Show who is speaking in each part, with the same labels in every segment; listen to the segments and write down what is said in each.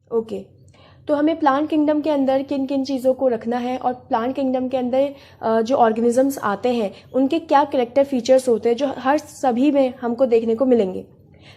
Speaker 1: Okay, तो हमें plant kingdom के अंदर किन किन चीज़ों को रखना है और प्लांट किंगडम के अंदर जो ऑर्गेनिजम्स आते हैं उनके क्या करेक्टर फीचर्स होते हैं जो हर सभी में हमको देखने को मिलेंगे।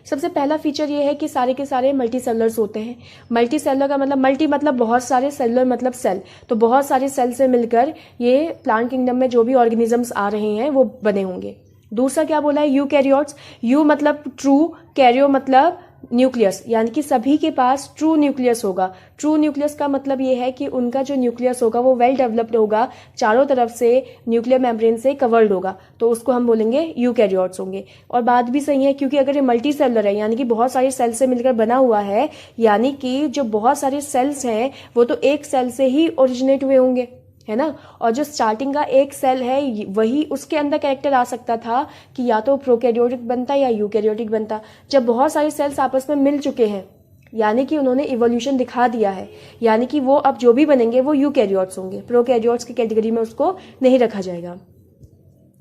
Speaker 1: सबसे पहला फीचर ये है कि सारे के सारे मल्टी सेलुलर्स होते हैं। मल्टी सेलुलर का मतलब मल्टी मतलब बहुत सारे, सेलुलर मतलब सेल, तो बहुत सारे सेल से मिलकर ये प्लांट किंगडम में जो भी ऑर्गेनिजम्स आ रहे हैं वो बने होंगे। दूसरा क्या बोला है, यूकैरियोट्स। यू मतलब ट्रू, कैरियो मतलब न्यूक्लियस, यानी कि सभी के पास ट्रू न्यूक्लियस होगा। ट्रू न्यूक्लियस का मतलब ये है कि उनका जो न्यूक्लियस होगा वो वेल डेवलप्ड होगा, चारों तरफ से न्यूक्लियर मेम्ब्रेन से कवर्ड होगा, तो उसको हम बोलेंगे यूकैरियोट्स होंगे। और बात भी सही है क्योंकि अगर ये मल्टी सेलुलर है यानी कि बहुत सारे सेल से मिलकर बना हुआ है, यानी कि जो बहुत सारे सेल्स हैं वो तो एक सेल से ही ओरिजिनेट हुए होंगे, है ना। और जो स्टार्टिंग का एक सेल है वही उसके अंदर कैरेक्टर आ सकता था कि या तो प्रोकैरियोटिक बनता या यूकैरियोटिक बनता। जब बहुत सारे सेल्स आपस में मिल चुके हैं यानी कि उन्होंने इवोल्यूशन दिखा दिया है, यानी कि वो अब जो भी बनेंगे वो यूकैरियोट्स होंगे, प्रोकैरियोट्स की कैटेगरी में उसको नहीं रखा जाएगा।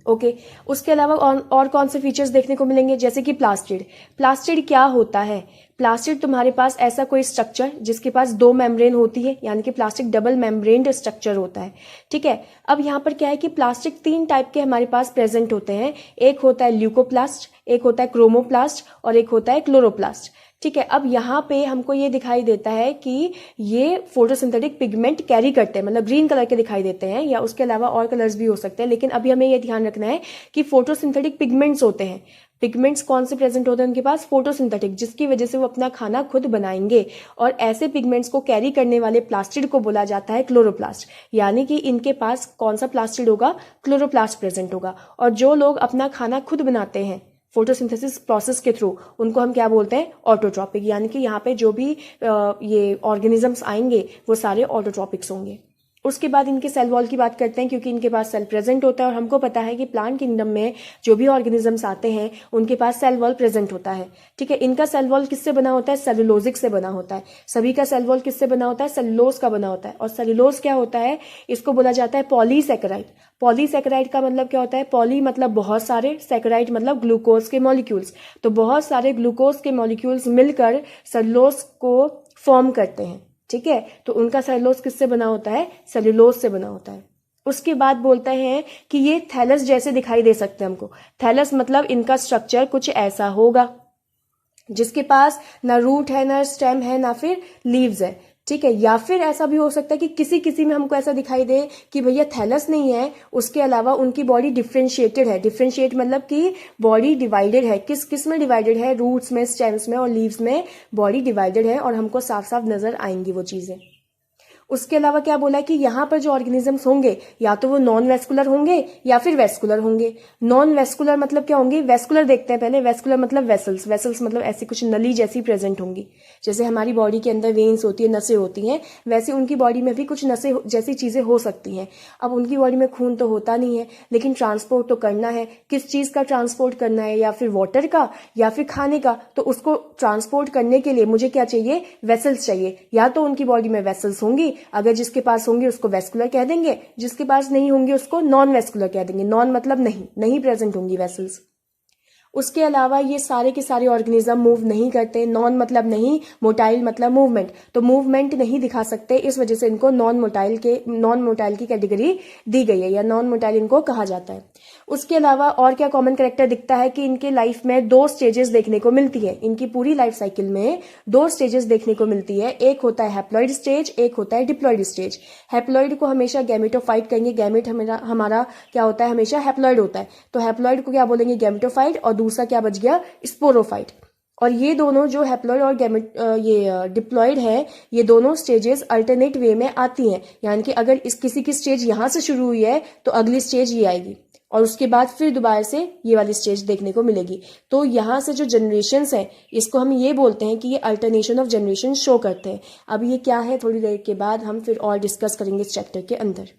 Speaker 1: ओके, उसके अलावा और कौन से फीचर्स देखने को मिलेंगे, जैसे कि प्लास्टिड। प्लास्टिड क्या होता है? प्लास्टिड तुम्हारे पास ऐसा कोई स्ट्रक्चर जिसके पास दो मेम्ब्रेन होती है, यानी कि प्लास्टिक डबल मेम्ब्रेन्ड स्ट्रक्चर होता है। ठीक है, अब यहाँ पर क्या है कि प्लास्टिक 3 टाइप के हमारे पास प्रेजेंट होते हैं। एक होता है ल्यूकोप्लास्ट, एक होता है क्रोमोप्लास्ट और एक होता है क्लोरोप्लास्ट। ठीक है, अब यहाँ पे हमको ये दिखाई देता है कि ये फोटोसिंथेटिक पिगमेंट कैरी करते हैं, मतलब ग्रीन कलर के दिखाई देते हैं, या उसके अलावा और कलर्स भी हो सकते हैं, लेकिन अभी हमें ये ध्यान रखना है कि फोटोसिंथेटिक पिगमेंट्स होते हैं। पिगमेंट्स कौन से प्रेजेंट होते हैं उनके पास? फोटोसिंथेटिक, जिसकी वजह से वो अपना खाना खुद बनाएंगे। और ऐसे पिगमेंट्स को कैरी करने वाले प्लास्टिड को बोला जाता है क्लोरोप्लास्ट, यानी कि इनके पास कौन सा प्लास्टिड होगा? क्लोरोप्लास्ट प्रेजेंट होगा। और जो लोग अपना खाना खुद बनाते हैं फोटोसिंथेसिस प्रोसेस के थ्रू, उनको हम क्या बोलते हैं? ऑटोट्रॉपिक, यानी कि यहाँ पे जो भी ये ऑर्गेनिजम्स आएंगे वो सारे ऑटोट्रॉपिक्स होंगे। उसके बाद इनके सेल वॉल की बात करते हैं, क्योंकि इनके पास सेल प्रेजेंट होता है और हमको पता है कि प्लांट किंगडम में जो भी ऑर्गेनिजम्स आते हैं उनके पास सेल वॉल प्रेजेंट होता है। ठीक है, इनका सेल वॉल किससे बना होता है? सेलुलोजिक से बना होता है। सभी का सेल वॉल किससे बना होता है? सेलुलोज का बना होता है। और सेलुलोज क्या होता है? इसको बोला जाता है पॉलीसैकेराइड। पॉलीसैकेराइड का मतलब क्या होता है? पॉली मतलब बहुत सारे, सैकेराइड मतलब ग्लूकोज के मॉलिक्यूल्स, तो बहुत सारे ग्लूकोज के मॉलिक्यूल्स मिलकर सेलुलोज को फॉर्म करते हैं। ठीक है, तो उनका सेलुलोज किससे बना होता है? सेलुलोज से बना होता है। उसके बाद बोलते हैं कि ये थैलस जैसे दिखाई दे सकते हैं हमको। थैलस मतलब इनका स्ट्रक्चर कुछ ऐसा होगा जिसके पास ना रूट है, ना स्टेम है, ना फिर लीव्स है। ठीक है, या फिर ऐसा भी हो सकता है कि किसी किसी में हमको ऐसा दिखाई दे कि भैया थैलस नहीं है, उसके अलावा उनकी बॉडी डिफ्रेंशिएटेड है। डिफ्रेंशिएट मतलब कि बॉडी डिवाइडेड है। किस किस में डिवाइडेड है? रूट्स में, स्टेम्स में और लीव्स में बॉडी डिवाइडेड है, और हमको साफ साफ नजर आएंगी वो चीजें। उसके अलावा क्या बोला कि यहाँ पर जो ऑर्गेनिजम्स होंगे या तो वो नॉन वेस्कुलर होंगे या फिर वेस्कुलर होंगे। नॉन वेस्कुलर मतलब क्या होंगे? वेस्कुलर देखते हैं पहले। वेस्कुलर मतलब वेसल्स, वेसल्स मतलब ऐसी कुछ नली जैसी प्रेजेंट होंगी। जैसे हमारी बॉडी के अंदर वेन्स होती है, नसें होती हैं, वैसे उनकी बॉडी में भी कुछ नसें जैसी चीजें हो सकती हैं। अब उनकी बॉडी में खून तो होता नहीं है, लेकिन ट्रांसपोर्ट तो करना है। किस चीज का ट्रांसपोर्ट करना है? या फिर वाटर का या फिर खाने का। तो उसको ट्रांसपोर्ट करने के लिए मुझे क्या चाहिए? वेसल्स चाहिए। या तो उनकी बॉडी में वेसल्स होंगी, अगर जिसके पास होंगे उसको वेस्कुलर कह देंगे, जिसके पास नहीं होंगे उसको नॉन वेस्कुलर कह देंगे। नॉन मतलब नहीं प्रेजेंट होंगी वेसल्स। उसके अलावा ये सारे के सारे ऑर्गेनिज्म मूव नहीं करते। नॉन मतलब नहीं, मोटाइल मतलब मूवमेंट, तो मूवमेंट नहीं दिखा सकते, इस वजह से इनको नॉन मोटाइल की कैटेगरी दी गई है, या नॉन मोटाइल इनको कहा जाता है। उसके अलावा और क्या कॉमन कैरेक्टर दिखता है कि इनके लाइफ में 2 स्टेजेस देखने को मिलती है। इनकी पूरी लाइफ साइकिल में 2 स्टेजेस देखने को मिलती है। एक होता है हैप्लॉइड स्टेज, एक होता है डिप्लॉइड स्टेज। हैप्लॉइड को हमेशा गैमेटोफाइट कहेंगे। गैमेट हमारा क्या होता है? हमेशा हैप्लॉइड होता है, तो हैप्लॉइड को क्या बोलेंगे? गैमेटोफाइट। और दूसरा क्या बच गया? स्पोरोफाइट। और ये दोनों जो हैप्लॉइड और डिप्लॉइड है, ये दोनों स्टेजेस अल्टरनेट वे में आती हैं। यानी कि अगर किसी की स्टेज यहां से शुरू हुई है तो अगली स्टेज ये आएगी, और उसके बाद फिर दोबारा से ये वाली स्टेज देखने को मिलेगी। तो यहाँ से जो जनरेशन्स हैं, इसको हम ये बोलते हैं कि ये अल्टरनेशन ऑफ जनरेशन शो करते हैं। अब ये क्या है, थोड़ी देर के बाद हम फिर और डिस्कस करेंगे इस चैप्टर के अंदर।